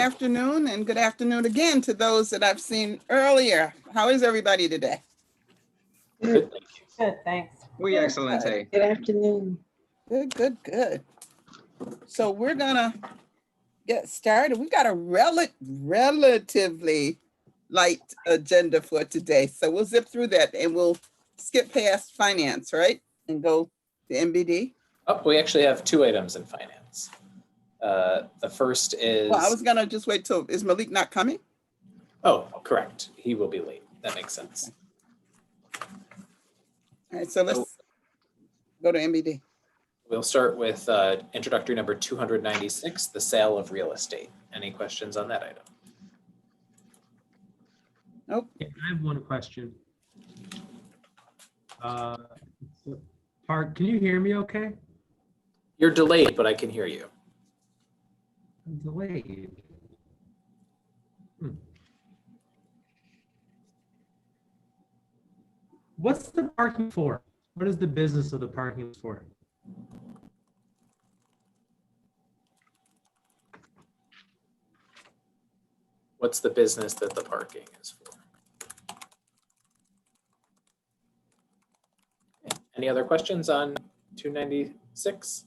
afternoon, and good afternoon again to those that I've seen earlier. How is everybody today? Good, thank you. Good, thanks. We excellent. Hey. Good afternoon. Good, good, good. So we're gonna get started. We've got a relatively light agenda for today. So we'll zip through that and we'll skip past finance, right? And go to MBD. Oh, we actually have two items in finance. The first is. Well, I was gonna just wait till, is Malik not coming? Oh, correct. He will be late. That makes sense. All right, so let's go to MBD. We'll start with introductory number 296, the sale of real estate. Any questions on that item? Nope. Yeah, I have one question. Park, can you hear me okay? You're delayed, but I can hear you. I'm delayed. What's the parking for? What is the business of the parking for? What's the business that the parking is for? Okay. Any other questions on 296?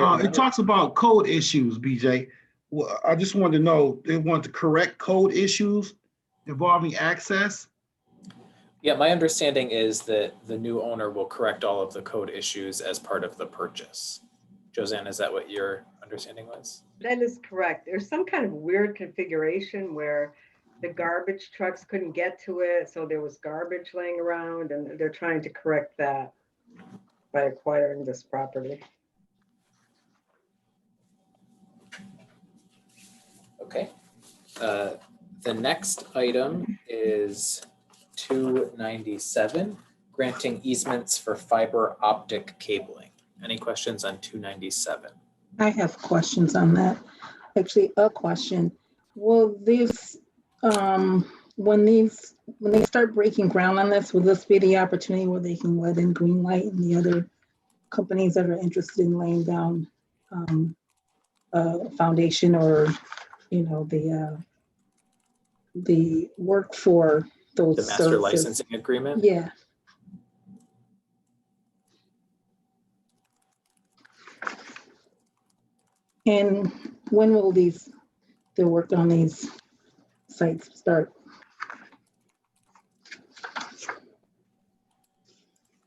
It talks about code issues, BJ. Well, I just wanted to know, they want to correct code issues involving access? Yeah, my understanding is that the new owner will correct all of the code issues as part of the purchase. Josanne, is that what your understanding was? That is correct. There's some kind of weird configuration where the garbage trucks couldn't get to it, so there was garbage laying around, and they're trying to correct that by acquiring this property. Okay. The next item is 297, granting easements for fiber optic cabling. Any questions on 297? I have questions on that. Actually, a question. Will this, when they start breaking ground on this, will this be the opportunity where they can let in green light and the other companies that are interested in laying down a foundation or, you know, the work for those The master services? licensing agreement? Yeah. And when will the work on these sites start?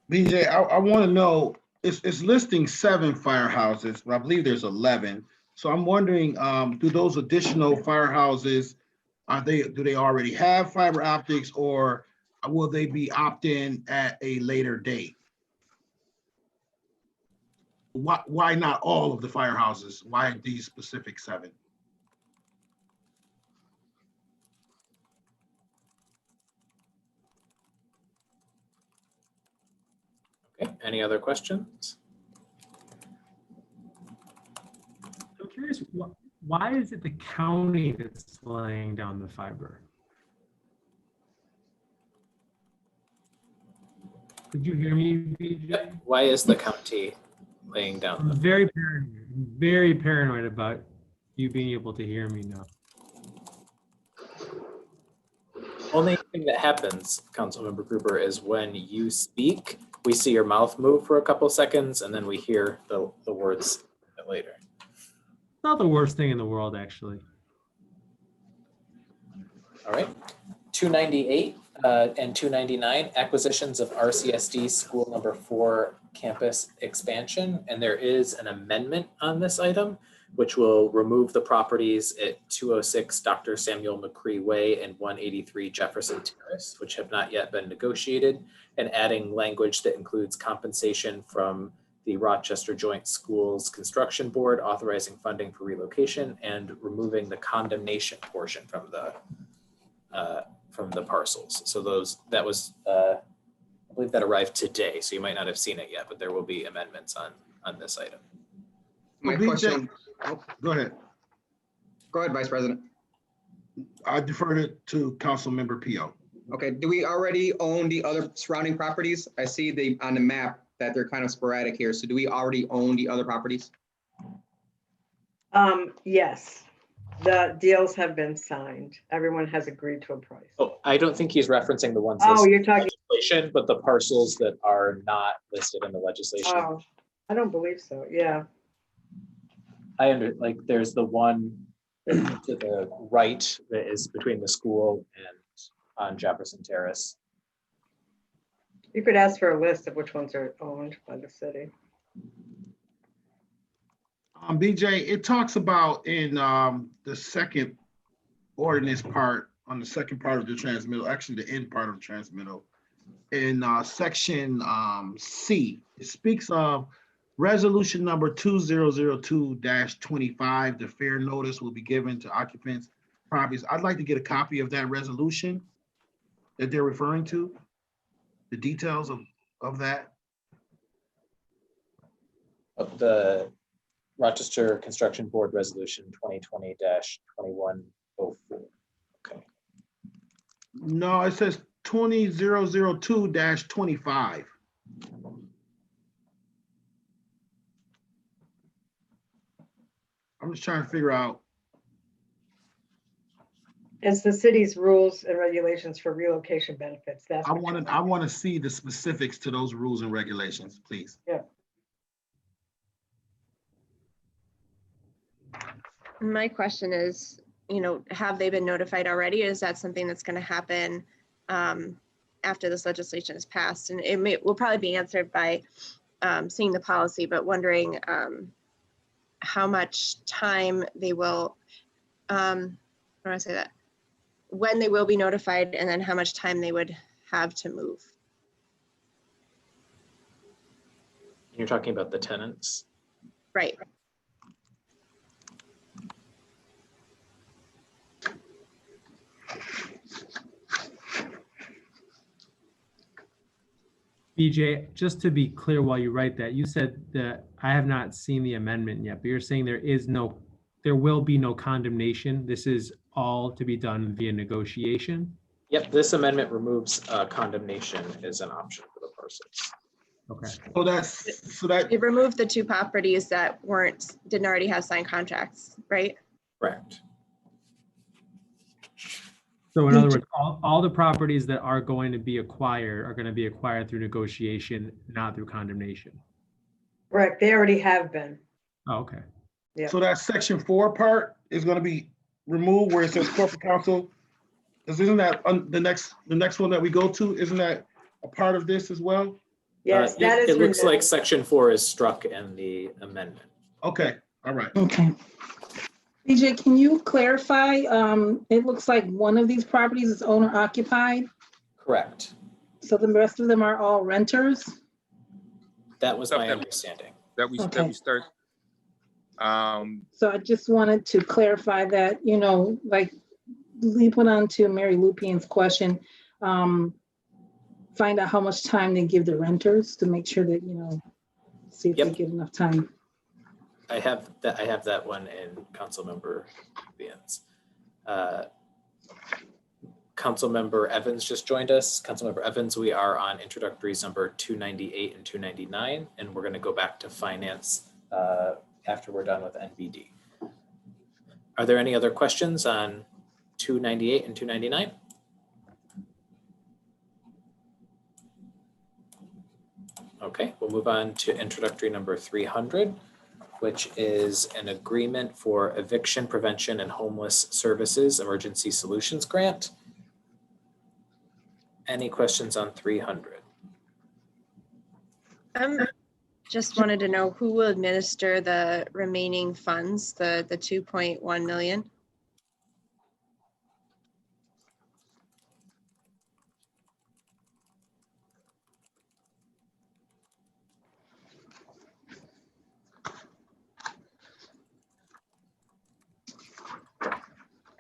BJ, I want to know, it's listing 7 firehouses, but I believe there's 11. So I'm wondering, do those additional firehouses, do they already have fiber optics, or will they be opt-in at a later date? Why not all of the firehouses? Why these specific 7? Okay, any other questions? I'm curious, why is it the county that's laying down the fiber? Could you hear me, BJ? Yep. Why is the county laying down I'm the very paranoid about you being able to hear me now. only thing that happens, Councilmember Gruber, is when you speak, we see your mouth move for a couple seconds and then we hear the words later. It's not the worst thing in the world, actually. All right, 298 and 299, acquisitions of RCSD school number 4 campus expansion. And there is an amendment on this item, which will remove the properties at 206 Dr. Samuel McCree Way and 183 Jefferson Terrace, which have not yet been negotiated, and adding language that includes compensation from the Rochester Joint Schools Construction Board, authorizing funding for relocation, and removing the condemnation portion from the parcels. So that was, I believe that arrived today, so you might not have seen it yet, but there will be amendments on this item. My question. Go ahead. Go ahead, Vice President. I deferred it to Councilmember Pio. Okay, do we already own the other surrounding properties? I see on the map that they're kind of sporadic here. So do we already own the other properties? Yes, the deals have been signed. Everyone has agreed to a price. Oh, I don't think he's referencing the ones Oh, listed you're in talking, legislation, but the parcels that are not listed in the legislation. oh, I don't believe so. Yeah. Like, there's the one to the right that is between the school and on Jefferson Terrace. You could ask for a list of which ones are owned by the city. BJ, it talks about in the second ordinance part, on the second part of the transmittal, actually the end part of the transmittal, in section C, it speaks of resolution number 2002-25, the fair notice will be given to occupants properties. I'd like to get a copy of that resolution that they're referring to, the details of that. Of the Rochester Construction Board Resolution 2020-2104. Okay. No, it says 2002-25. I'm just trying to figure out. It's the city's rules and regulations for relocation benefits. That's I what you're want to see the specifics to those rules and regulations, please. My question is, have they been notified already? Is that something that's going to happen after this legislation is passed? And will probably be answered by seeing the policy, but wondering how much time they will, how do I say that? When they will be notified, and then how much time they would have to move. You're talking about the tenants? Right. BJ, just to be clear while you write that, you said that I have not seen the amendment yet, but you're saying there will be no condemnation. This is all to be done via negotiation. Yep, this amendment removes condemnation as an option for the parcels. Okay. So that It removed the two properties that didn't already have signed contracts, right? Correct. So in other words, all the properties that are going to be acquired are going to be acquired through negotiation, not through condemnation. correct. They already have been. Oh, okay. Yeah. So that section 4 part is going to be removed where it says corporate counsel. Isn't that the next one that we go to? Isn't that a part of this as well? Yes, that is. It looks like removed. section 4 is struck in the amendment. Okay, all right. Okay. BJ, can you clarify? It looks like one of these properties is owner occupied. Correct. So the rest of them are all renters? That was my understanding. That we Okay. start. So I just wanted to clarify that, like we put on to Mary Lupien's question, find out how much time they give the renters to make sure that, see if they Yep. get enough time. I have that one in Councilmember Vian's. Councilmember Evans just joined us. Councilmember Evans, we are on introductories number 298 and 299, and we're going to go back to finance after we're done with NBD. Are there any other questions on 298 and 299? Okay, we'll move on to introductory number 300, which is an agreement for eviction prevention and homeless services emergency solutions grant. Any questions on 300? Just wanted to know who will administer the remaining funds, the 2.1 million.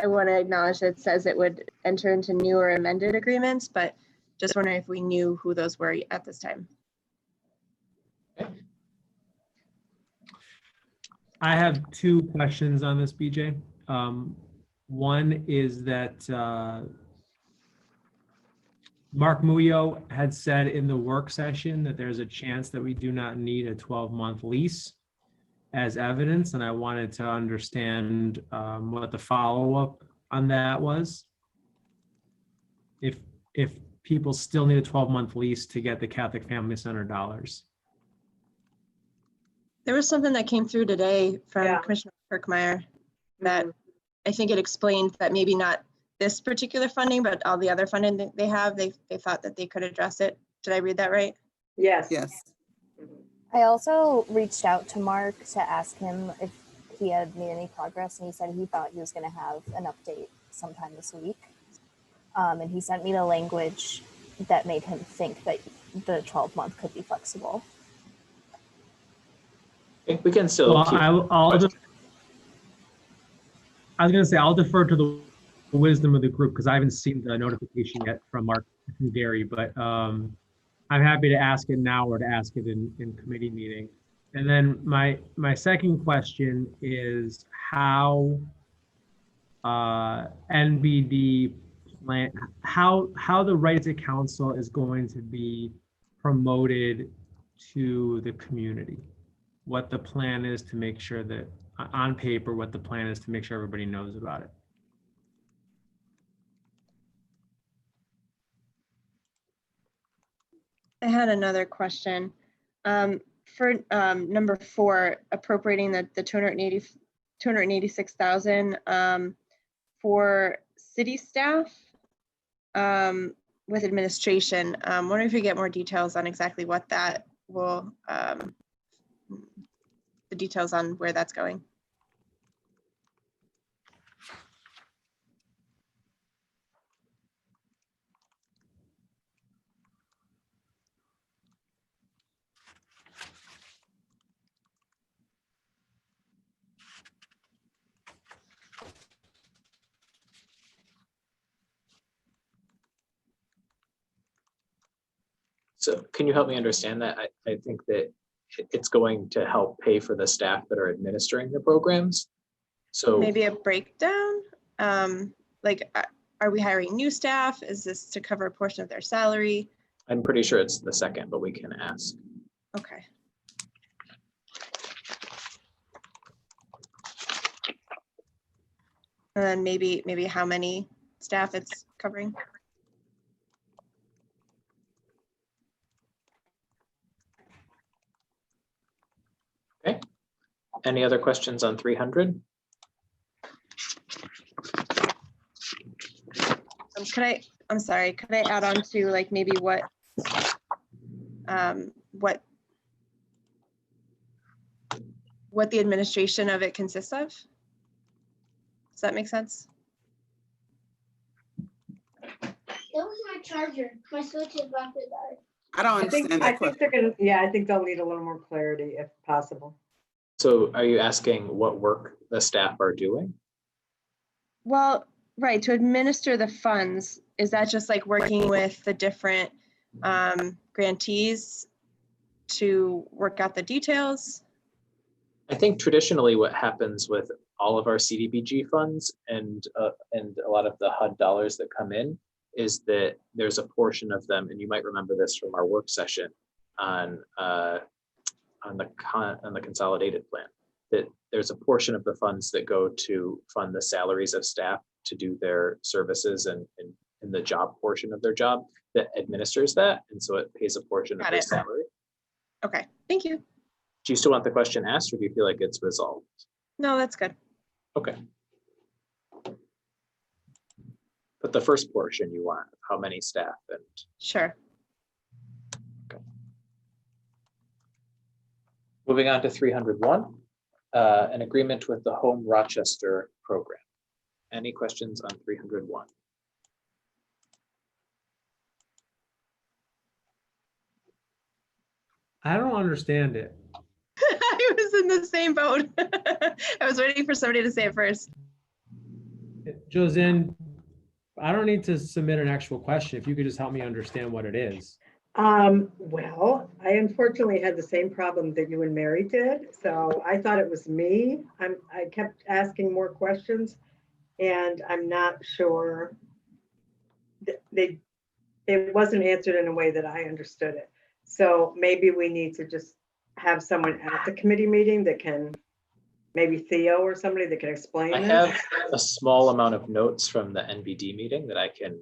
I want to acknowledge that it says it would enter into new or amended agreements, but just wondering if we knew who those were at this time. I have two questions on this, BJ. One is that Mark Muyo had said in the work session that there's a chance that we do not need a 12-month lease. as evidence, and I wanted to understand what the follow-up on that was. If people still need a 12-month lease to get the Catholic Family Center dollars. There was something that came through today from Yeah. Commissioner Kirkmeyer that Mhm. I think it explained that maybe not this particular funding, but all the other funding that they have, they thought that they could address it. Did I read that right? Yes. Yes. Mhm. I also reached out to Mark to ask him if he had made any progress, and he said he thought he was going to have an update sometime this week. And he sent me the language that made him think that the 12-month could be flexible. Okay, we can still Well, keep. I was going to say, I'll defer to the wisdom of the group because I haven't seen the notification yet from Mark, from Gary, but I'm happy to ask it now or to ask it in committee meeting. And then my second question is how NBD plan, how the right to counsel is going to be promoted to the community. What the plan is to make sure that, on paper, what the plan is to make sure everybody knows about it. I had another question. For number 4, appropriating the 286,000 for city staff with administration. Wondering if we get more details on exactly what that will, the details on where that's going. So can you help me understand that? I think that it's going to help pay for the staff that are administering the programs. So Maybe a breakdown? Like, are we hiring new staff? Is this to cover a portion of their salary? I'm pretty sure it's the second, but we can ask. Okay. And then maybe how many staff it's covering? Okay. Any other questions on 300? I'm sorry, could I add on to like maybe what the administration of it consists of? Does that make sense? That was my charger. My switch is about to die. I don't I think understand that question. they're gonna, yeah, I think they'll need a little more clarity if possible. So are you asking what work the staff are doing? Well, right, to administer the funds, is that just like working with the different grantees to work out the details? I think traditionally what happens with all of our CDBG funds and a lot of the HUD dollars that come in is that there's a portion of them, and you might remember this from our work session on the consolidated plan, that there's a portion of the funds that go to fund the salaries of staff to do their services and in the job portion of their job that administers that, and so it pays a portion of Got their it. salary. Okay, thank you. Do you still want the question asked, or do you feel like it's resolved? No, that's good. Okay. But the first portion you want, how many staff and Sure. moving on to 301, an agreement with the Home Rochester program. Any questions on 301? I don't understand it. I was in the same boat. I was waiting for somebody to say it first. Josen, I don't need to submit an actual question. If you could just help me understand what it is. Well, I unfortunately had the same problem that you and Mary did, so I thought it was me. I kept asking more questions, and I'm not sure. It wasn't answered in a way that I understood it. So maybe we need to just have someone at the committee meeting that can, maybe Theo or somebody that can explain I this? have a small amount of notes from the NBD meeting that I can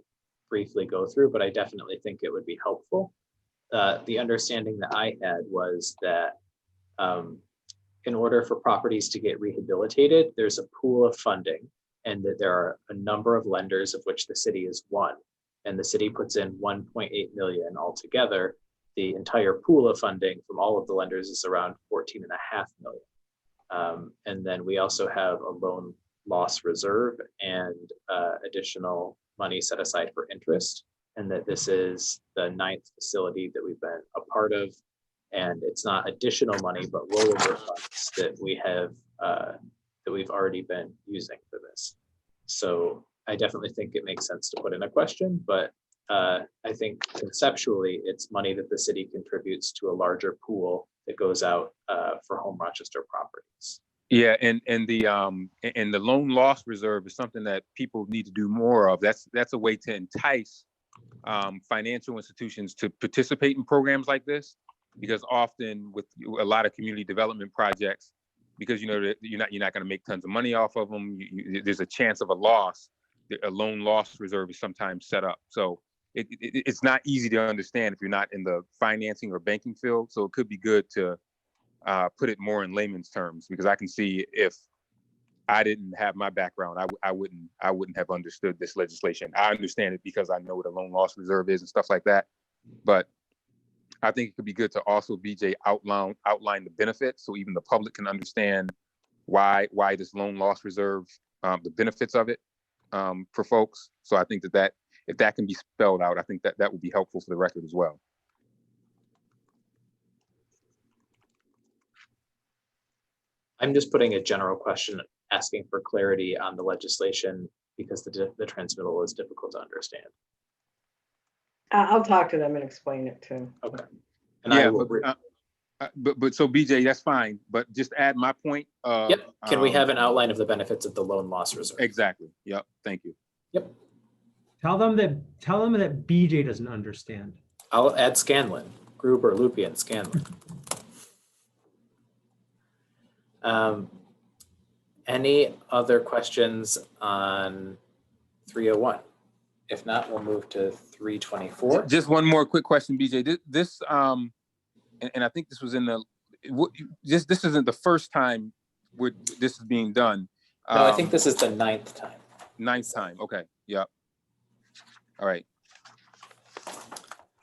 briefly go through, but I definitely think it would be helpful. The understanding that I had was that in order for properties to get rehabilitated, there's a pool of funding, and that there are a number of lenders, of which the city is one. And the city puts in 1.8 million altogether. The entire pool of funding from all of the lenders is around 14.5 million. And then we also have a loan loss reserve and additional money set aside for interest. And that this is the 9th facility that we've been a part of. And it's not additional money, but rollover funds that we have that we've already been using for this. So I definitely think it makes sense to put in a question, but I think conceptually it's money that the city contributes to a larger pool that goes out for home Rochester properties. Yeah, and the loan loss reserve is something that people need to do more of. That's a way to entice financial institutions to participate in programs like this, because often with a lot of community development projects, because you know that you're not going to make tons of money off of them, there's a chance of a loss. A loan loss reserve is sometimes set up, so it's not easy to understand if you're not in the financing or banking field. So it could be good to put it more in layman's terms, because I can see if I didn't have my background, I wouldn't have understood this legislation. I understand it because I know what a loan loss reserve is and stuff like that. But I think it could be good to also, BJ, outline the benefits, so even the public can understand why this loan loss reserve, the benefits of it for folks. So I think that if that can be spelled out, I think that would be helpful for the record as well. I'm just putting a general question asking for clarity on the legislation because the transmittal is difficult to understand. I'll talk to them and explain it too. Okay. And Yeah, I will but so BJ, that's fine. But just add my point. Yep. Can we have an outline of the benefits of the loan loss reserve? Exactly. Yep. Thank you. Yep. Tell them that BJ doesn't understand. I'll add Scanlon, Gruber, Lupien, Scanlon. Any other questions on 301? If not, we'll move to 324. Just one more quick question, BJ. This and I think this was in the this isn't the first time this is being done. No, I think this is the 9th time. 9th time. Okay. Yep. All right.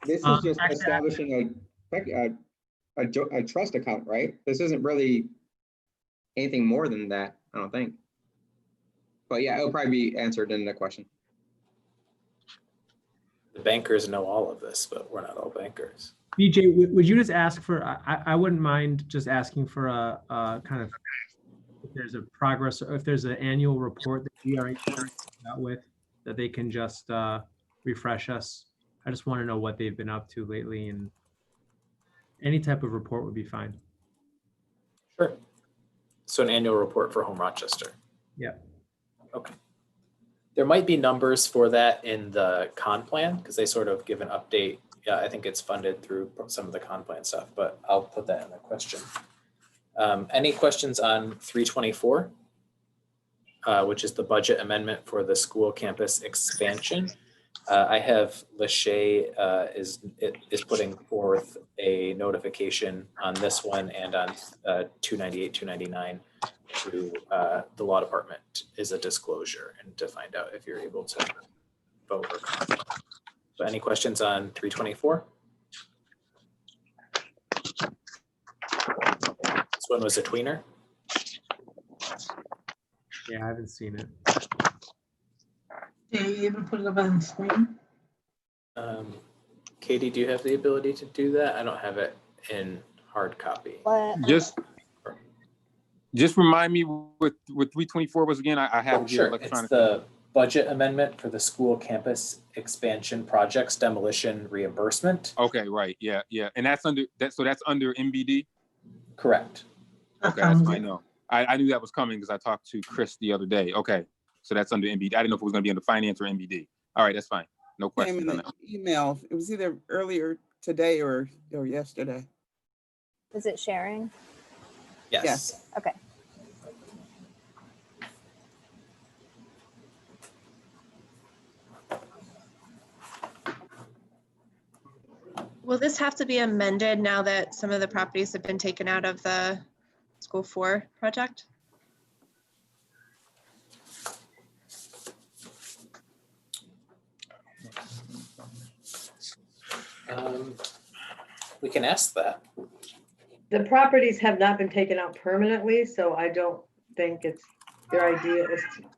This is just establishing a trust account, right? This isn't really anything more than that, I don't think. But yeah, it'll probably be answered in the question. The bankers know all of this, but we're not all bankers. BJ, would you just ask for, I wouldn't mind just asking for a kind of, if there's a progress, or if there's an annual report that GRA comes out with, that they can just refresh us. I just want to know what they've been up to lately, and any type of report would be fine. Sure. So an annual report for Home Rochester. Yeah. Okay. There might be numbers for that in the con plan, because they sort of give an update. Yeah, I think it's funded through some of the con plan stuff, but I'll put that in the question. Any questions on 324, which is the budget amendment for the school campus expansion? I have Lachey is putting forth a notification on this one and on 298, 299 to the law department is a disclosure, and to find out if you're able to vote or comment. So any questions on 324? This one was a tweener. Yeah, I haven't seen it. Yeah, you even put it up on the screen. Katie, do you have the ability to do that? I don't have it in hard copy. What? Just remind me what 324 was again. I have it here Sure. electronically. It's the budget amendment for the school campus expansion projects demolition reimbursement. Okay, right. Yeah. And that's under that. So that's under MBD. Correct. Okay, that's fine. No, I knew that was coming because I talked to Chris the other day. Okay, so that's under MBD. I didn't know if it was going to be under finance or MBD. All right, that's fine. No Came questions in on the that. email. It was either earlier today or yesterday. Is it sharing? Yes. Yes. Okay. Will this have to be amended now that some of the properties have been taken out of the School 4 project? We can ask that. The properties have not been taken out permanently, so I don't think it's, their idea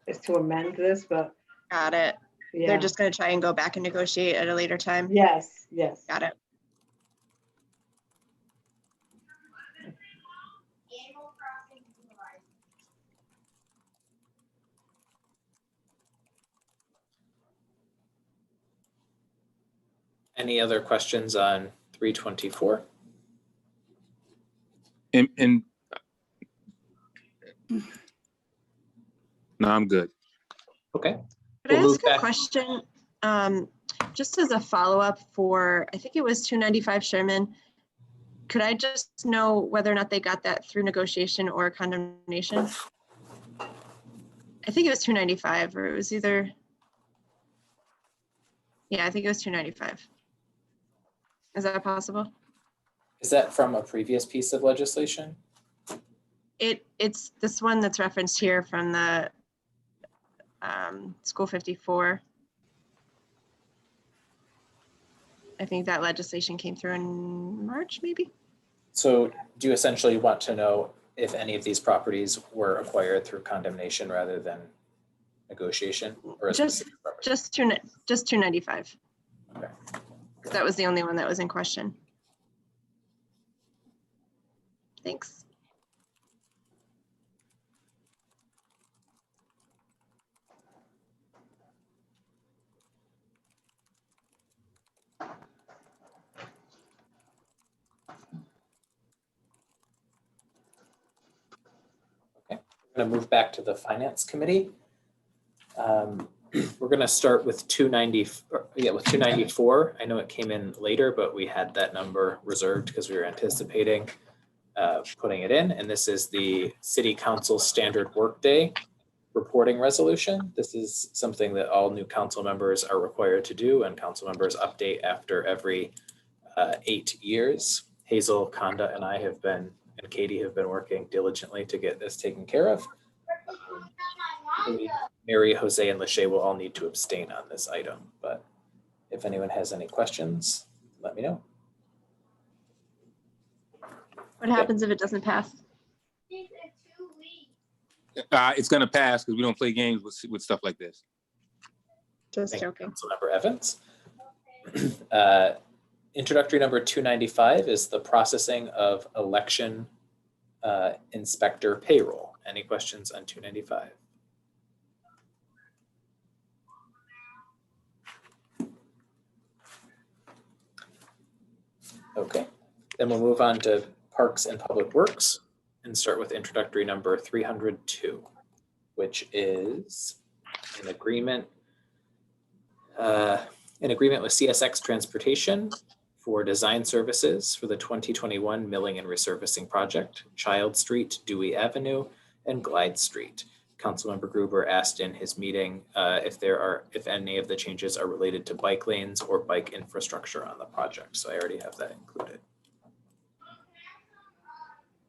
is to amend this, but Got it. yeah. They're just going to try and go back and negotiate at a later time. Yes, yes. Got it. Any other questions on 324? And no, I'm good. Okay. Could I We'll ask move a back. question? Just as a follow-up for, I think it was 295 Sherman. Could I just know whether or not they got that through negotiation or condemnation? I think it was 295, or it was either. Yeah, I think it was 295. Is that possible? Is that from a previous piece of legislation? It's this one that's referenced here from the School 54. I think that legislation came through in March, maybe? So do you essentially want to know if any of these properties were acquired through condemnation rather than negotiation? Or a Just, specific property? just 295. Okay. That was the only one that was in question. Thanks. We're going to move back to the Finance Committee. We're going to start with 294. I know it came in later, but we had that number reserved because we were anticipating putting it in. And this is the City Council Standard Workday Reporting Resolution. This is something that all new council members are required to do, and council members update after every 8 years. Hazel, Conda, and I have been, and Katie have been working diligently to get this taken care of. Mary, Jose, and Lachey will all need to abstain on this item, but if anyone has any questions, let me know. What happens if it doesn't pass? It's gonna pass because we don't play games with stuff like this. Just Thank you, joking. Councilmember Evans. Introductory number 295 is the processing of election inspector payroll. Any questions on 295? Okay, then we'll move on to Parks and Public Works and start with introductory number 302, which is an agreement with CSX Transportation for design services for the 2021 milling and resurfacing project, Child Street, Dewey Avenue, and Glide Street. Councilmember Gruber asked in his meeting if any of the changes are related to bike lanes or bike infrastructure on the project. So I already have that included.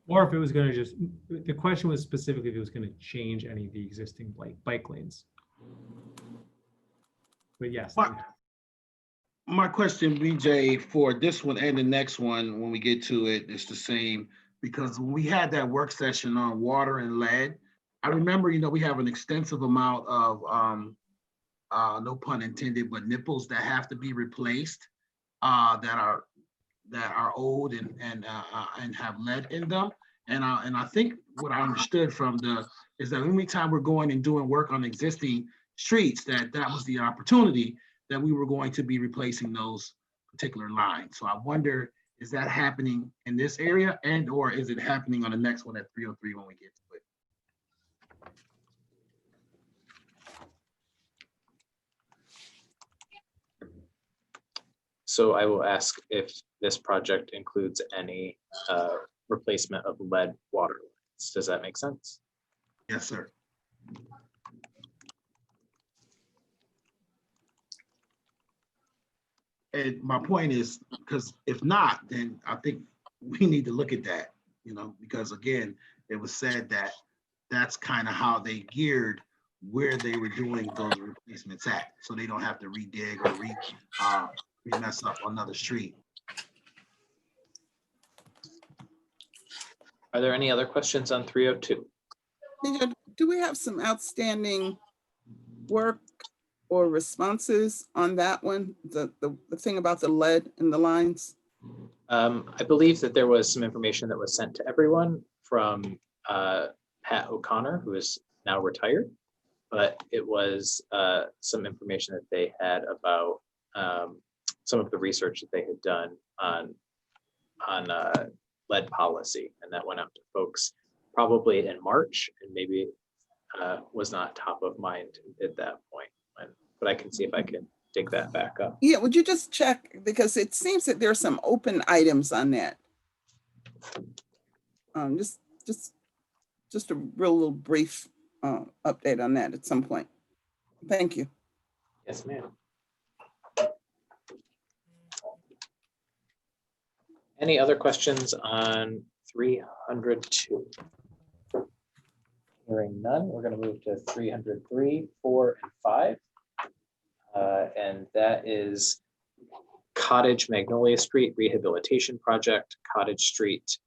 Or if it was going to just, the question was specifically if it was going to change any of the existing bike lanes. But yes. My question, BJ, for this one and the next one, when we get to it, is the same. Because when we had that work session on water and lead, I remember, we have an extensive amount of, no pun intended, but nipples that have to be replaced, that are old and have lead in them. And I think what I understood is that anytime we're going and doing work on existing streets, that was the opportunity that we were going to be replacing those particular lines. So I wonder, is that happening in this area, and or is it happening on the next one at 303 when we get to it? So I will ask if this project includes any replacement of lead water lines. Does that make sense? Yes, sir. And my point is, because if not, then I think we need to look at that, because again, it was said that that's kind of how they geared where they were doing those replacements at, so they don't have to redig or mess up another street. Are there any other questions on 302? Do we have some outstanding work or responses on that one? The thing about the lead in the lines? I believe that there was some information that was sent to everyone from Pat O'Connor, who is now retired, but it was some information that they had about some of the research that they had done on lead policy, and that went out to folks probably in March, and maybe was not top of mind at that point. But I can see if I can dig that back up. Yeah, would you just check, because it seems that there's some open items on that. Just a real little brief update on that at some point. Thank you. Yes, ma'am. Any other questions on 302? Hearing none, we're going to move to 303, 4, and 5. And that is Cottage Magnolia Street Rehabilitation Project, Cottage Street,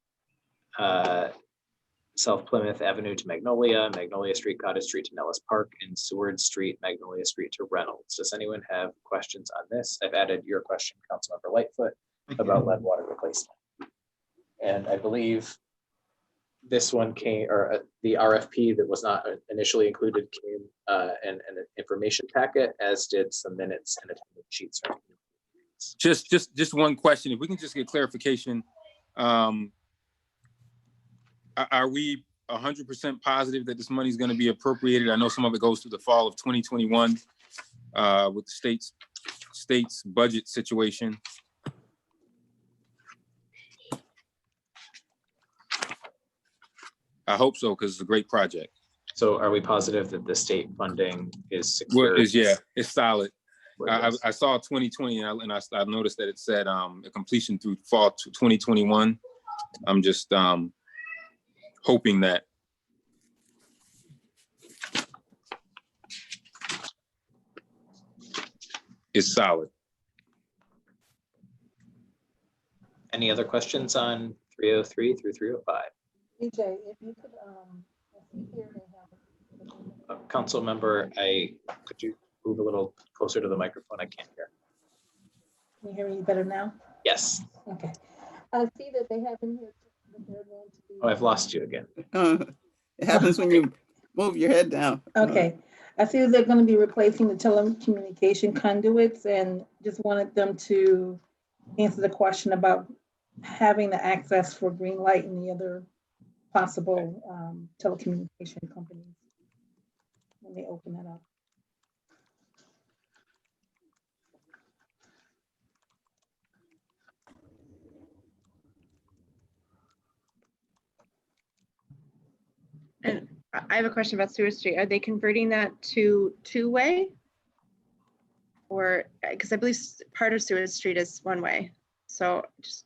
South Plymouth Avenue to Magnolia, Magnolia Street, Cottage Street to Nellis Park, and Seward Street, Magnolia Street to Reynolds. Does anyone have questions on this? I've added your question, Councilmember Lightfoot, about lead water replacement. And I believe this one came, or the RFP that was not initially included came in an information packet, as did some minutes and attendance sheets. Just one question. If we can just get clarification, are we 100% positive that this money is going to be appropriated? I know some of it goes to the fall of 2021 with the state's budget situation. I hope so, because it's a great project. So are we positive that the state funding is secure? Well, yeah, it's solid. I saw 2020 and I noticed that it said a completion through fall 2021. I'm just hoping that. It's solid. Any other questions on 303 through 305? DJ, if you could, I see here they have. Council member, could you move a little closer to the microphone? I can't hear. Can you hear me better now? Yes. Okay. I see that they have in here that they're going to be. Oh, I've lost you again. It happens when you move your head down. Okay. I see that they're going to be replacing the telecommunication conduits, and just wanted them to answer the question about having the access for green light and the other possible telecommunication companies when they open that up. And I have a question about Seward Street. Are they converting that to two-way? Or, because I believe part of Seward Street is one-way. So just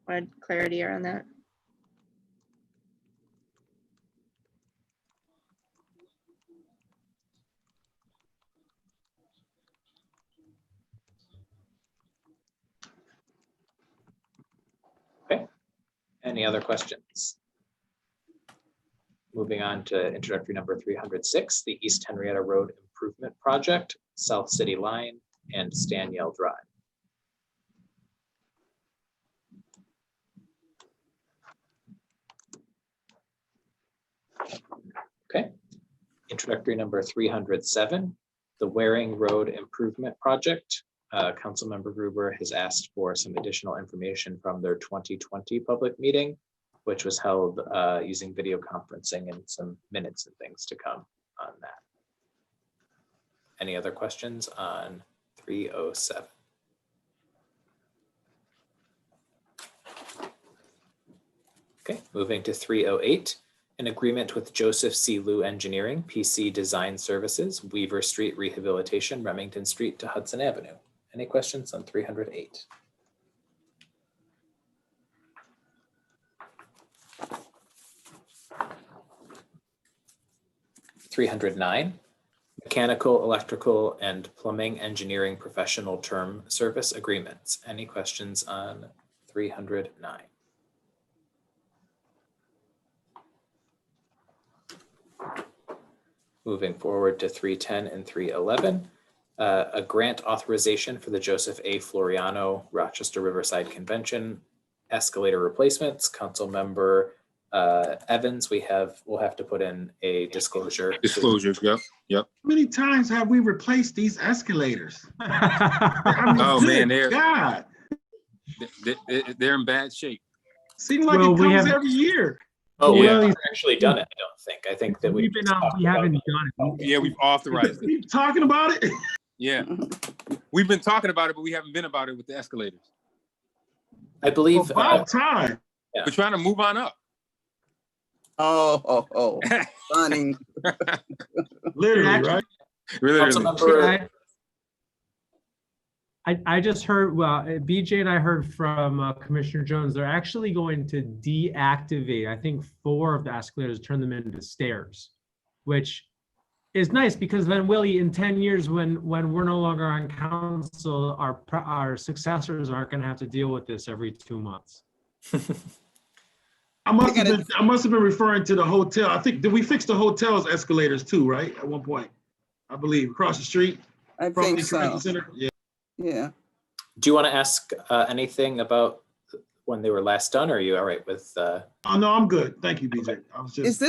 wanted clarity around that. Okay. Any other questions? Moving on to introductory number 306, the East Henrietta Road Improvement Project, South City Line, and Staniel Drive. Okay. Introductory number 307, the Waring Road Improvement Project. Councilmember Gruber has asked for some additional information from their 2020 public meeting, which was held using video conferencing, and some minutes and things to come on that. Any other questions on 307? Okay, moving to 308, an agreement with Joseph C. Liu Engineering, PC Design Services, Weaver Street Rehabilitation, Remington Street to Hudson Avenue. Any questions on 308? $309, mechanical, electrical, and plumbing engineering professional term service agreements. Any questions on 309? Moving forward to 310 and 311, a grant authorization for the Joseph A. Floriano Rochester Riverside Convention escalator replacements. Council member Evans, we'll have to put in a disclosure. Disclosures, yep. How many times have we replaced these escalators? I mean, Oh, man, good God, they're in bad shape. seems like Well, it we comes have- every year. Oh, we Yeah. haven't actually done it, I don't think. I think that we haven't done it. Yeah, we've authorized it. Keep talking about it. Yeah, we've been talking about it, but we haven't been about it with the escalators. I believe About time. Yeah. We're trying to move on up. Oh, funny. Literally, right? Really. Councilmember, I just heard, well, BJ and I heard from Commissioner Jones, they're actually going to deactivate, I think, 4 of the escalators, turn them into stairs, which is nice because then, Willie, in 10 years, when we're no longer on council, our successors aren't going to have to deal with this every 2 months. I must have been referring to the hotel. I think, did we fix the hotel's escalators too, right? At one point, I believe, across the street. I from think the so. Transit Center. Yeah. Yeah. do you want to ask anything about when they were last done, or are you all right with? Oh, no, I'm good. Thank you, BJ. I was just.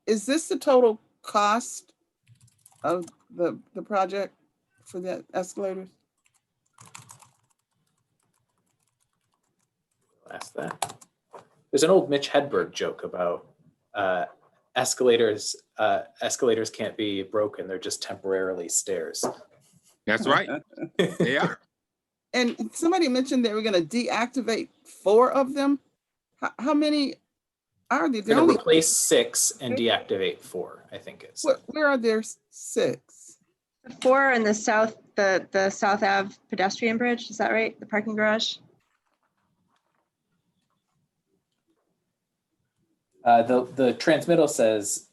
Is this the total cost of the project for the escalators? Ask that. There's an old Mitch Hedberg joke about escalators. Escalators can't be broken; they're just temporarily stairs. That's right. They are. And somebody mentioned they were going to deactivate 4 of them. How many are there? They're going to replace 6 and deactivate 4. I think it's. Where are there 6? 4 in the south, the South Ave pedestrian bridge. Is that right? The parking garage. The transmittal says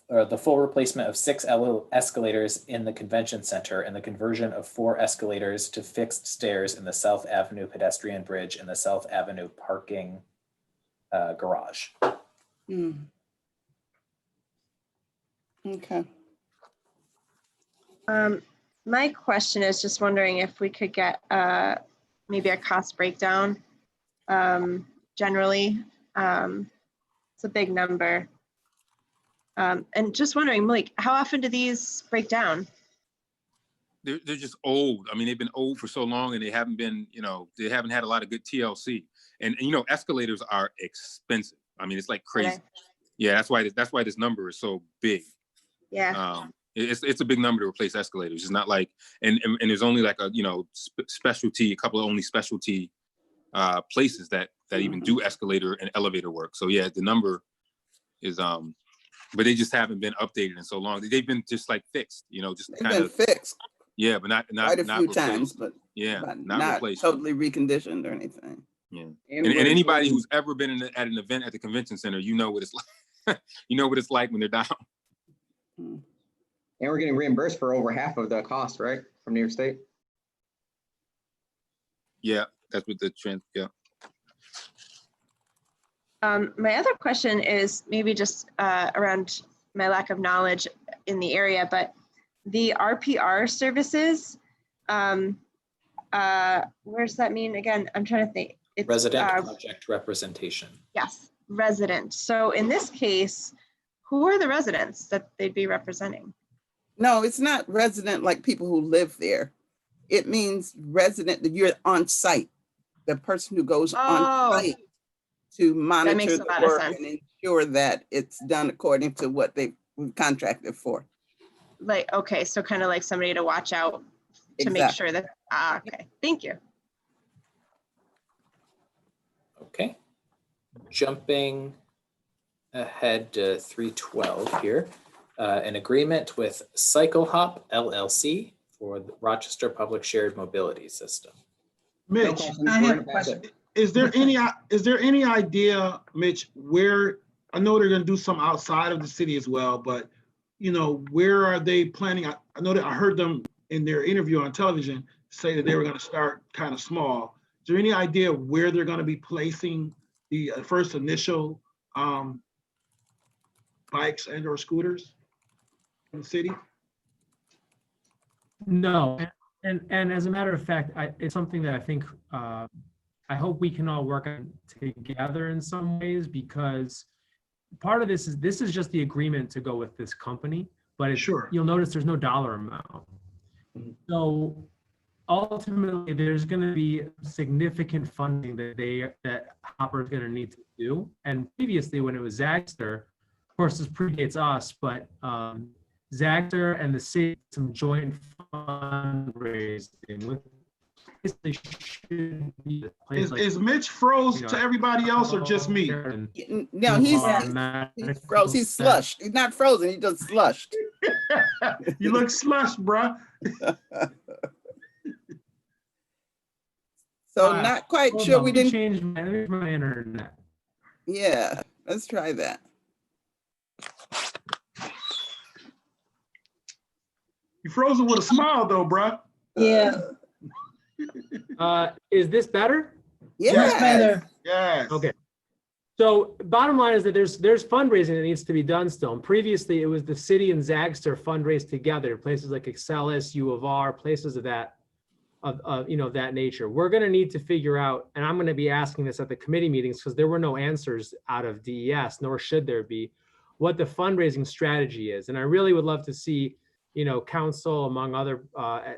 the full replacement of 6 escalators in the convention center and the conversion of 4 escalators to fixed stairs in the South Avenue pedestrian bridge and the South Avenue parking garage. Okay. My question is just wondering if we could get maybe a cost breakdown. Generally, it's a big number. And just wondering, like, how often do these break down? They're just old. I mean, they've been old for so long, and they haven't been, they haven't had a lot of good TLC. And escalators are expensive. I mean, it's like crazy. Okay. Yeah, that's why this number is so big. Yeah. It's a big number to replace escalators. It's not like, and there's only like a a couple of only specialty places that even do escalator and elevator work. So yeah, the number is but they just haven't been updated in so long. They've been just like fixed, just They've kind been of fixed yeah, but not quite a not few replaced. times, but Yeah, but not not replaced. totally reconditioned or anything. Yeah, and anybody who's ever been at an event at the convention center, you know what it's like. You know what it's like when they're down. Hmm. And we're getting reimbursed for over half of the cost, right? From New York State. Yeah, that's what the trend. Yeah. My other question is maybe just around my lack of knowledge in the area, but the RPR services, what does that mean again? I'm trying to think. It's Resident project representation. Yes, resident. So in this case, who are the residents that they'd be representing? No, it's not resident like people who live there. It means resident that you're on site, the person who goes on site to monitor the work and ensure that it's done according to what they've contracted for. Like, okay, so kind of like somebody to watch out to make sure that, okay, thank you. Okay. Jumping ahead to 312 here, an agreement with Cycle Hop LLC for the Rochester Public Shared Mobility System. No Mitch, questions. I We're have gonna a pass it. question. is there any idea, Mitch, where, I know they're gonna do some outside of the city as well, but you know, where are they planning? I know that I heard them in their interview on television say that they were gonna start kind of small. Is there any idea where they're gonna be placing the first initial bikes and or scooters in the city? No, and as a matter of fact, it's something that I think, I hope we can all work on together in some ways, because part of this is just the agreement to go with this company, but it's, Sure. you'll notice there's no dollar amount. Mhm. So ultimately, there's going to be significant funding that Hopper is going to need to do. And previously, when it was Zaxter, of course, this predates us, but Zaxter and the city, some joint fundraising with. They should be a place like, Is Mitch froze you know, to everybody else or just me? and No, do he's our froze. He's medical slushed. He's not frozen. He just slushed. You look slush, bruh. So not quite Hold sure on, we let me didn't. change my internet. Yeah, let's try that. You frozen with a smile though, bruh. Yeah, Is this better? Yeah. much better. Yes. Okay. So bottom line is that there's fundraising that needs to be done still. And previously it was the city and Zaxter fundraised together, places like Excelis, U of R, places of that, that nature. We're going to need to figure out, and I'm going to be asking this at the committee meetings because there were no answers out of DES, nor should there be, what the fundraising strategy is. And I really would love to see, council among other,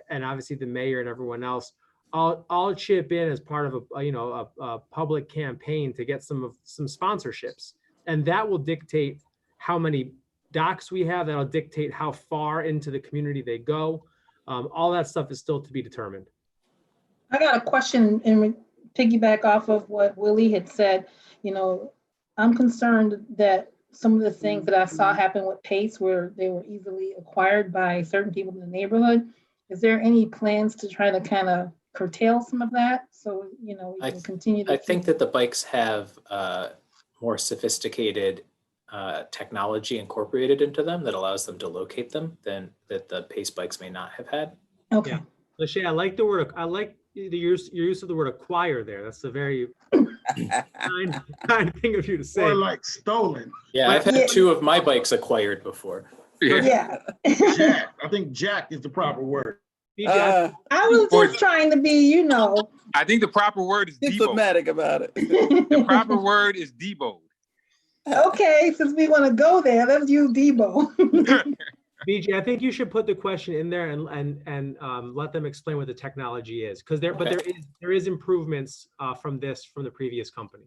and obviously the mayor and everyone else, I'll chip in as part of a public campaign to get some sponsorships, and that will dictate how many docs we have. That'll dictate how far into the community they go. All that stuff is still to be determined. I got a question and piggyback off of what Willie had said. I'm concerned that some of the things that I saw happen with Pace, where they were easily acquired by certain people in the neighborhood. Is there any plans to try to kind of curtail some of that? So, we can continue to. I think that the bikes have more sophisticated technology incorporated into them that allows them to locate them than that the Pace bikes may not have had. Okay. Yeah. Lachey, I like your use of the word acquire there. That's a very kind thing of you to say. Or like stolen. Yeah, I've had two of my bikes acquired before. Yeah. Jack. I think jack is the proper word. I was just trying to be, I think the proper word is debo. Diplomatic about it. The proper word is debo. Okay, since we want to go there, let's use Debo. BJ, I think you should put the question in there and let them explain what the technology is, because there is improvements from the previous company.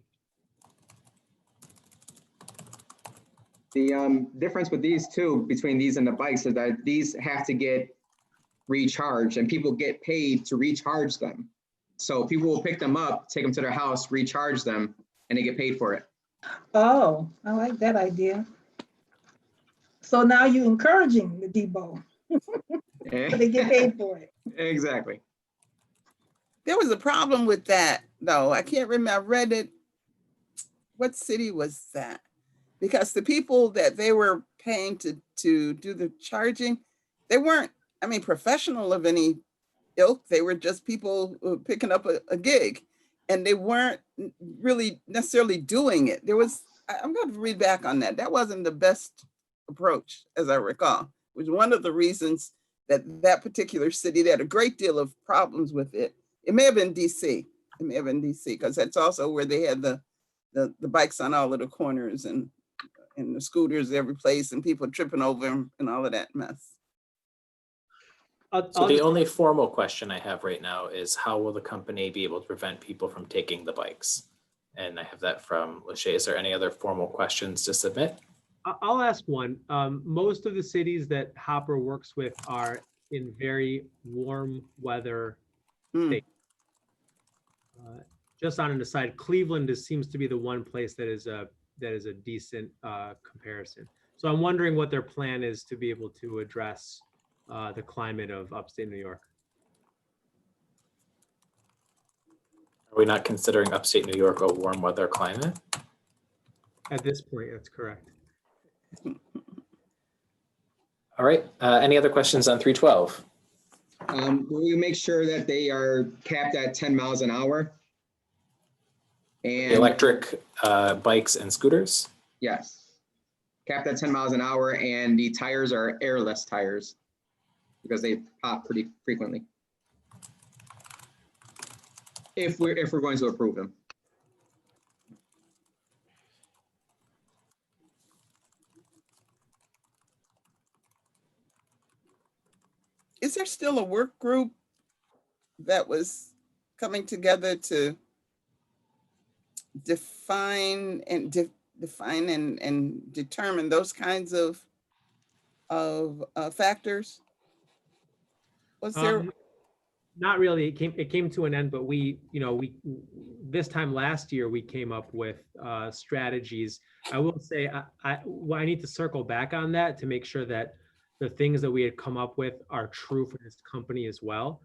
The difference with these two, between these and the bikes, is that these have to get recharged and people get paid to recharge them. So people will pick them up, take them to their house, recharge them, and they get paid for it. Oh, I like that idea. So now you're encouraging the Debo. So they get paid for it. Exactly. There was a problem with that, though. I can't remember. I read it. What city was that? Because the people that they were paying to do the charging, they weren't, professional of any ilk. They were just people picking up a gig, and they weren't really necessarily doing it. I'm going to read back on that. That wasn't the best approach, as I recall. It was one of the reasons that particular city, they had a great deal of problems with it. It may have been DC. It may have been DC, because that's also where they had the bikes on all of the corners and the scooters every place, and people tripping over them and all of that mess. So the only formal question I have right now is, how will the company be able to prevent people from taking the bikes? And I have that from Lachey. Is there any other formal questions to submit? I'll ask one. Most of the cities that Hopper works with are in very warm weather states. just on an aside, Cleveland seems to be the one place that is a decent comparison. So I'm wondering what their plan is to be able to address the climate of upstate New York. Are we not considering upstate New York a warm weather climate? At this point, that's correct. All right, any other questions on 312? We make sure that they are capped at 10 miles an hour. And Electric bikes and scooters? yes, capped at 10 miles an hour, and the tires are airless tires because they pop pretty frequently. If we're going to approve them. Is there still a work group that was coming together to define and determine those kinds of factors? Was there? Not really. It came to an end, but we this time last year we came up with strategies. I will say I need to circle back on that to make sure that the things that we had come up with are true for this company as well.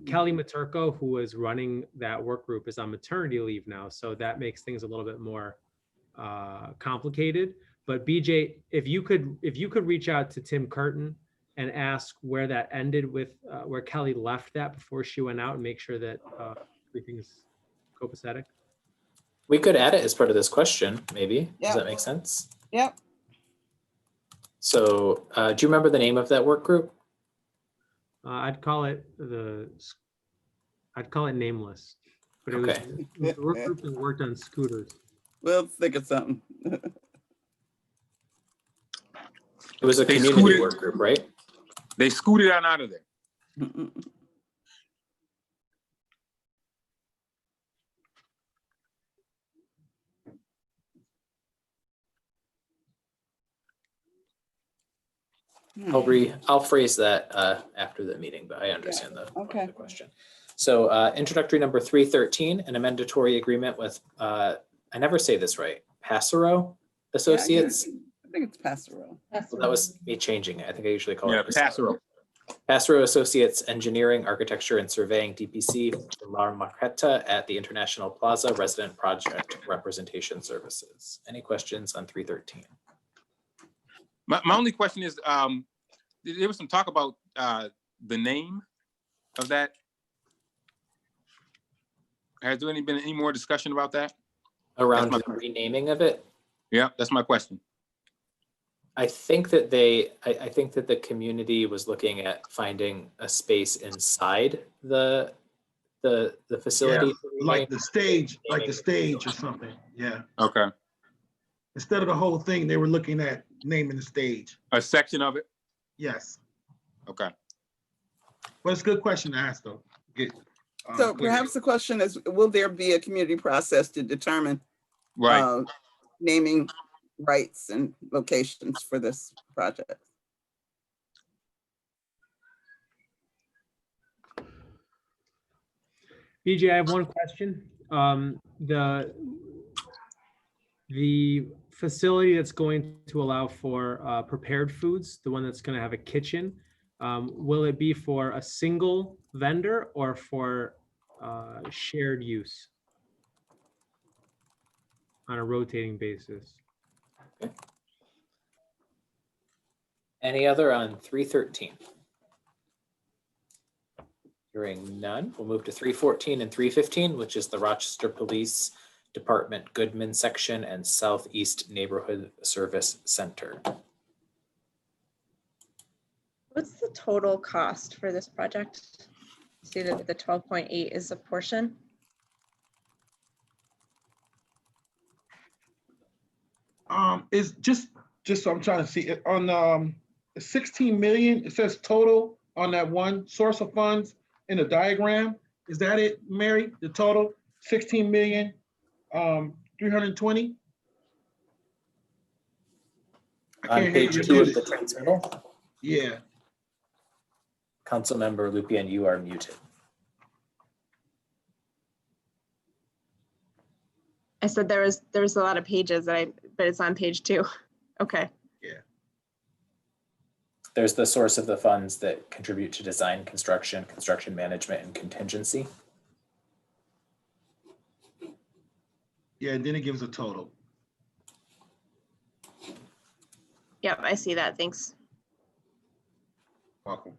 Kelly Maturko, who is running that work group, is on maternity leave now, so that makes things a little bit more complicated. But BJ, if you could reach out to Tim Curtin and ask where that ended with where Kelly left that before she went out, and make sure that everything's copacetic. We could add it as part of this question, maybe. Yeah. Does that make sense? Yep. So do you remember the name of that work group? I'd call it nameless, but it was, Okay. it was the work group that worked on scooters. We'll think of something. It was a They community scooted- work group, right? They scooted on out of there. I'll phrase that after the meeting, but I understand the question. So introductory number 313, an amendatory agreement with, I never say this right, Passero Associates. I think it's Pastoral. Well, that was me changing it. I think I usually call Yeah, it Passero. Passero Associates Engineering, Architecture, and Surveying, DPC, La Marqueta at the International Plaza Resident Project Representation Services. Any questions on 313? My only question is, there was some talk about the name of that. Has there been any more discussion about that? Around the renaming of it? Yeah, that's my question. I think that I think that the community was looking at finding a space inside the facility. Yeah, like the stage or something. Yeah. Okay. Instead of the whole thing, they were looking at naming the stage. A section of it? Yes. Okay. But it's a good question to ask, though. So perhaps the question is, will there be a community process to determine Right. naming rights and locations for this project? BJ, I have one question. The facility that's going to allow for prepared foods, the one that's going to have a kitchen, will it be for a single vendor or for shared use on a rotating basis? Okay. Any other on 313? Hearing none, we'll move to 314 and 315, which is the Rochester Police Department Goodman Section and Southeast Neighborhood Service Center. What's the total cost for this project? See that the 12.8 is a portion. Is just so I'm trying to see it on 16 million. It says total on that one source of funds in the diagram. Is that it, Mary? The total 16 million 320. On page 2 of the transmittal. Yeah. Councilmember Lupian, you are muted. I said there's a lot of pages but it's on page 2. Okay. There's the source of the funds that contribute to design, construction, construction management, and contingency. Yeah, and then it gives a total. Yep, I see that. Thanks. Welcome.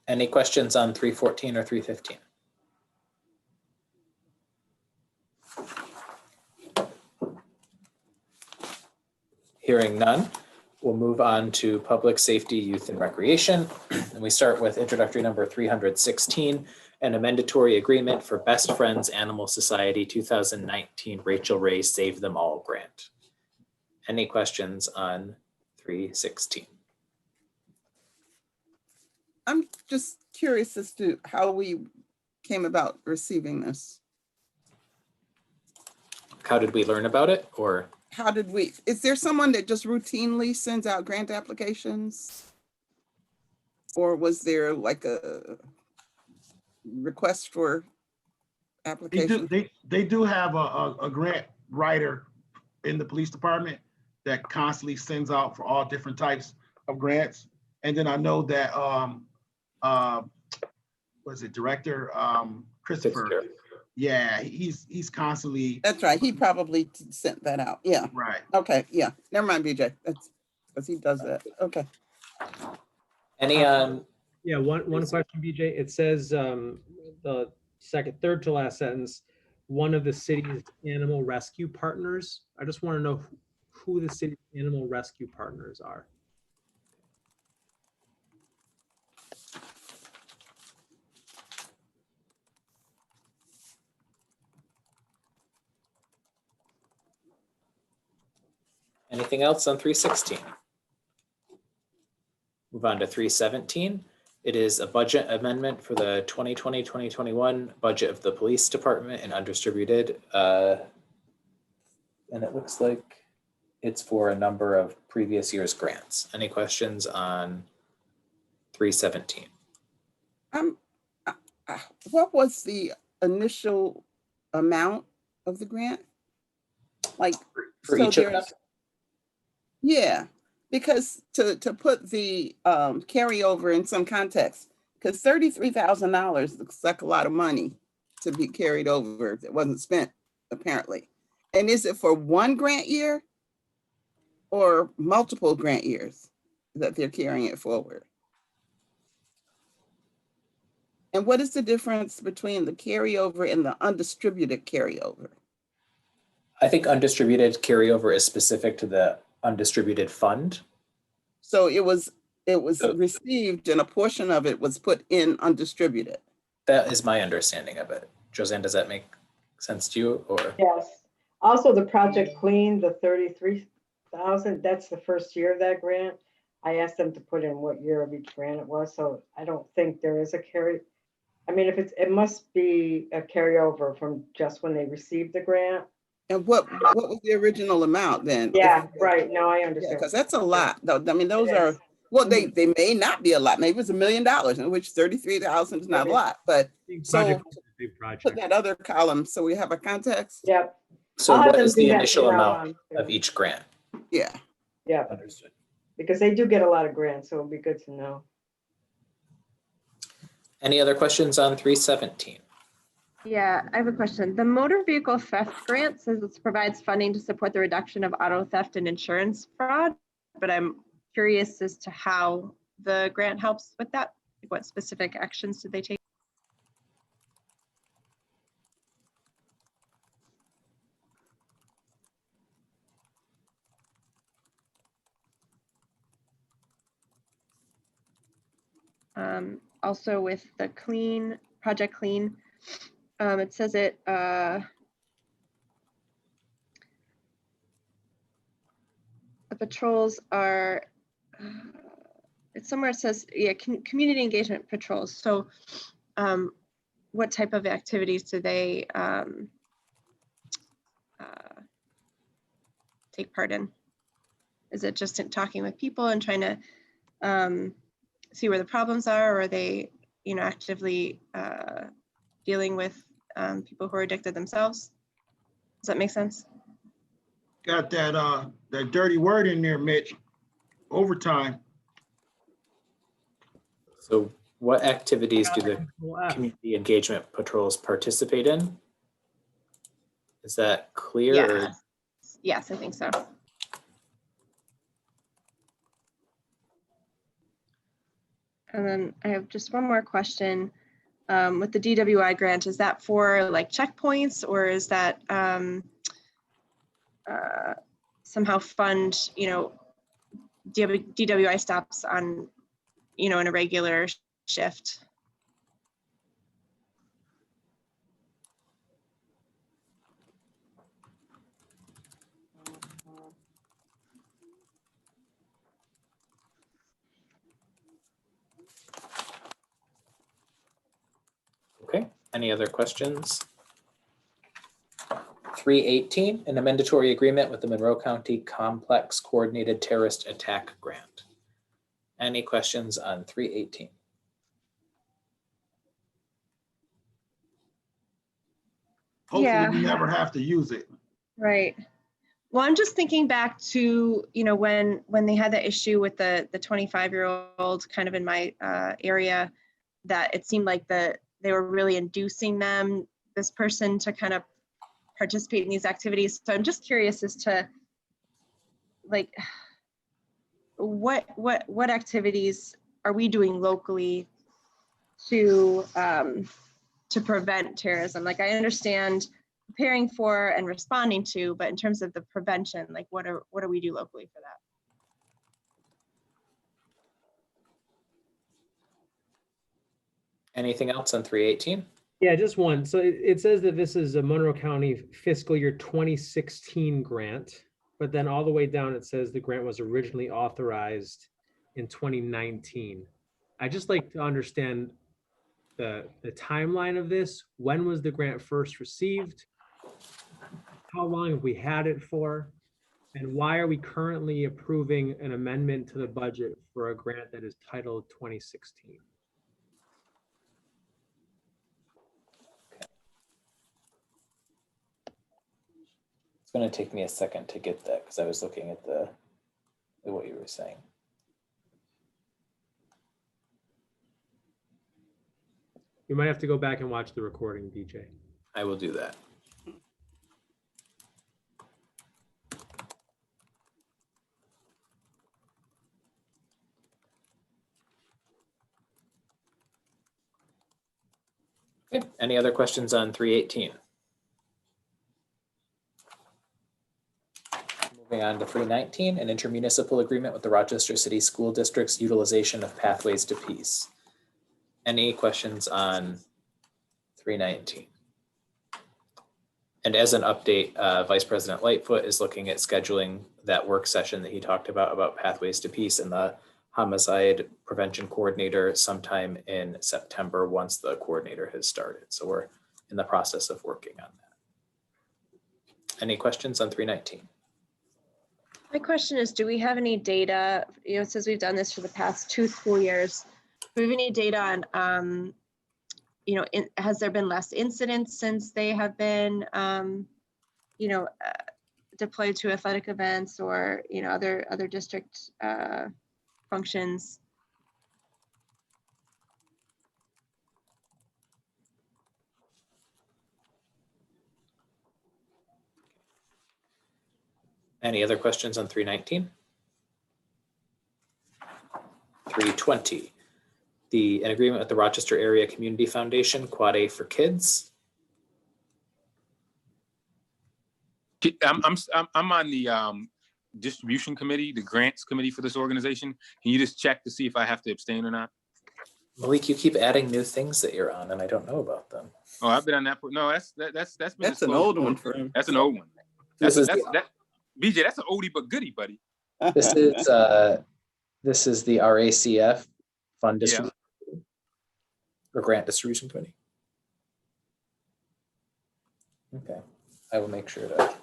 Any questions on 314 or 315? Hearing none, we'll move on to public safety, youth, and recreation. And we start with introductory number 316, an amendatory agreement for Best Friends Animal Society 2019 Rachel Ray Save Them All grant. Any questions on 316? I'm just curious as to how we came about receiving this. How did we learn about it, or? How did we, is there someone that just routinely sends out grant applications? Or was there like a request for application? They do have a grant writer in the police department that constantly sends out for all different types of grants. And then I know that was it Director Christopher? Yeah, he's constantly. That's right. He probably sent that out. Yeah. Right. Okay. Yeah. Never mind, BJ. That's because he does that. Okay. Any Yeah, one question, BJ. It says the third to last sentence, one of the city's animal rescue partners. I just want to know who the city's animal rescue partners are. anything else on 316? Move on to 317. It is a budget amendment for the 2020-2021 budget of the police department and undistributed. And it looks like it's for a number of previous year's grants. Any questions on 317? What was the initial amount of the grant? Like For so each of them? there's, yeah, because to put the carryover in some context, because $33,000 looks like a lot of money to be carried over that wasn't spent apparently. And is it for one grant year or multiple grant years that they're carrying it forward? And what is the difference between the carryover and the undistributed carryover? I think undistributed carryover is specific to the undistributed fund. So it was received and a portion of it was put in undistributed. That is my understanding of it. Josanne, does that make sense to you, or? Yes. Also, the Project Clean, the 33,000, that's the first year of that grant. I asked them to put in what year of each grant it was, so I don't think there is a carry. I mean, if it must be a carryover from just when they received the grant. And what was the original amount then? Yeah, right. No, I understand. Because that's a lot. Though. I mean, those are, well, they may not be a lot. Maybe it's $1 million, in which 33,000 is not a lot. But so put that other column so we have a context. Yep. So what is the initial amount of each grant? Yeah. Yeah. Understood. Because they do get a lot of grants, so it'd be good to know. Any other questions on 317? Yeah, I have a question. The motor vehicle theft grant says it provides funding to support the reduction of auto theft and insurance fraud, but I'm curious as to how the grant helps with that. Like what specific actions did they take? Also with the Clean, Project Clean, it says it, the patrols are, it's somewhere it says, yeah, community engagement patrols. So what type of activities do they take part in? Is it just in talking with people and trying to see where the problems are, or are they, actively dealing with people who are addicted themselves? Does that make sense? Got that dirty word in there, Mitch. Overtime. So what activities do the community engagement patrols participate in? Is that clear? Or- Yes. Yes, I think so. And then I have just one more question. With the DWI grant, is that for like checkpoints, or is that somehow fund, DWI stops on, in a regular shift? Okay, any other questions? 318, an amendatory agreement with the Monroe County Complex Coordinated Terrorist Attack Grant. Any questions on 318? Hopefully we never have to use it. Right. Well, I'm just thinking back to, when they had the issue with the 25-year-old kind of in my area, that it seemed like they were really inducing this person to kind of participate in these activities. So I'm just curious as to like, what activities are we doing locally to prevent terrorism? Like, I understand preparing for and responding to, but in terms of the prevention, like what do we do locally for that? Anything else on 318? Yeah, just one. So it says that this is a Monroe County fiscal year 2016 grant, but then all the way down it says the grant was originally authorized in 2019. I just like to understand the timeline of this. When was the grant first received? How long have we had it for? And why are we currently approving an amendment to the budget for a grant that is titled 2016? It's going to take me a second to get that because I was looking at what you were saying. You might have to go back and watch the recording, DJ. I will do that. Okay, any other questions on 318? Moving on to 319, an intermunicipal agreement with the Rochester City School District's utilization of Pathways to Peace. Any questions on 319? And as an update, Vice President Lightfoot is looking at scheduling that work session that he talked about Pathways to Peace and the homicide prevention coordinator sometime in September once the coordinator has started. So we're in the process of working on that. Any questions on 319? My question is, do we have any data, since we've done this for the past 2 school years, do we have any data on, has there been less incidents since they have been, deployed to athletic events or, other district functions? Any other questions on 319? 320, an agreement with the Rochester Area Community Foundation, Quad A for Kids. I'm on the distribution committee, the grants committee for this organization. Can you just check to see if I have to abstain or not? Malik, you keep adding new things that you're on and I don't know about them. Oh, I've been on that. No, that's an old one for him. That's an old one. BJ, that's an oldie but goodie, buddy. This is the RACF fund distribution or grant distribution committee. Okay, I will make sure to.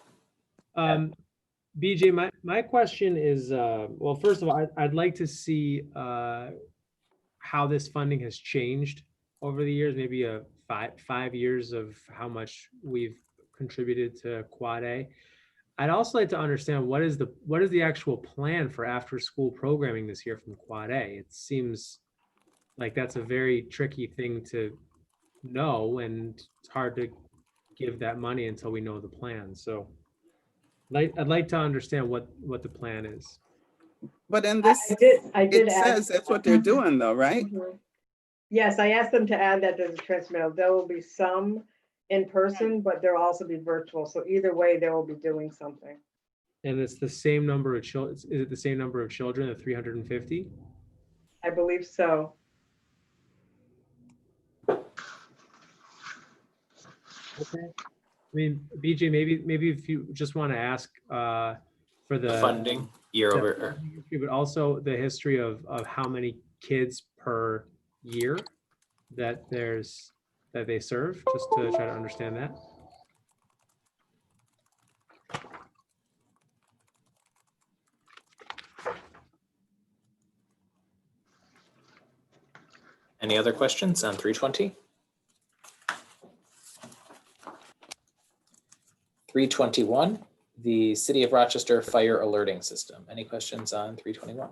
BJ, my question is, well, first of all, I'd like to see how this funding has changed over the years, maybe 5 years of how much we've contributed to Quad A. I'd also like to understand what is the actual plan for after school programming this year from Quad A? It seems like that's a very tricky thing to know, and it's hard to give that money until we know the plan. So I'd like to understand what the plan is. But in this, I did it ask. says that's what they're doing though, right? Mhm. Yes, I asked them to add that to the transmittal. There will be some in person, but there'll also be virtual. So either way, they will be doing something. And it's the same number of children. Is it the same number of children, the 350? I believe so. Okay. I mean, BJ, maybe if you just want to ask for the Funding year the over. funding history, but also the history of how many kids per year that they serve, just to try to understand that. Any other questions on 320? 321, the City of Rochester Fire Alerting System. Any questions on 321?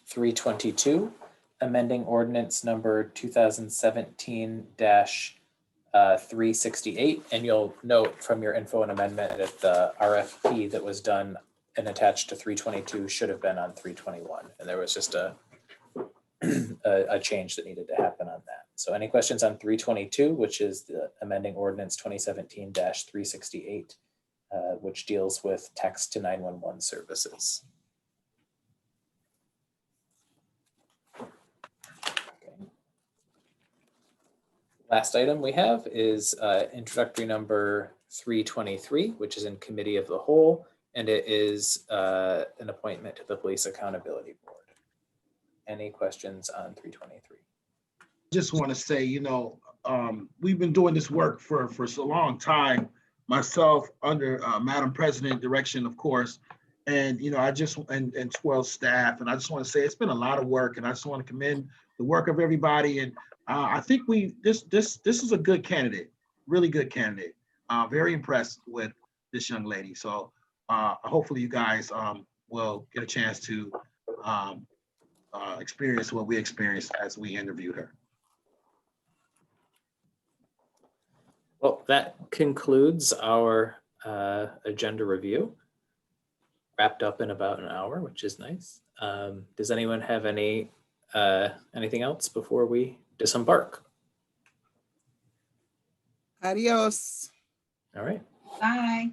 (322) amending ordinance number 2017-368. And you'll note from your info and amendment that the RFP that was done and attached to 322 should have been on 321. And there was just a change that needed to happen on that. So any questions on 322, which is the amending ordinance 2017-368, which deals with text to 911 services? Last item we have is introductory number 323, which is in committee of the whole, and it is an appointment to the Police Accountability Board. Any questions on 323? Just want to say, we've been doing this work for so long time, myself under Madam President direction, of course, and and 12 staff, and I just want to say it's been a lot of work, and I just want to commend the work of everybody. And I think this is a good candidate, really good candidate. Very impressed with this young lady. So hopefully you guys will get a chance to experience what we experienced as we interviewed her. Well, that concludes our agenda review. Wrapped up in about an hour, which is nice. Does anyone have anything else before we disembark? Adios. All right. Bye.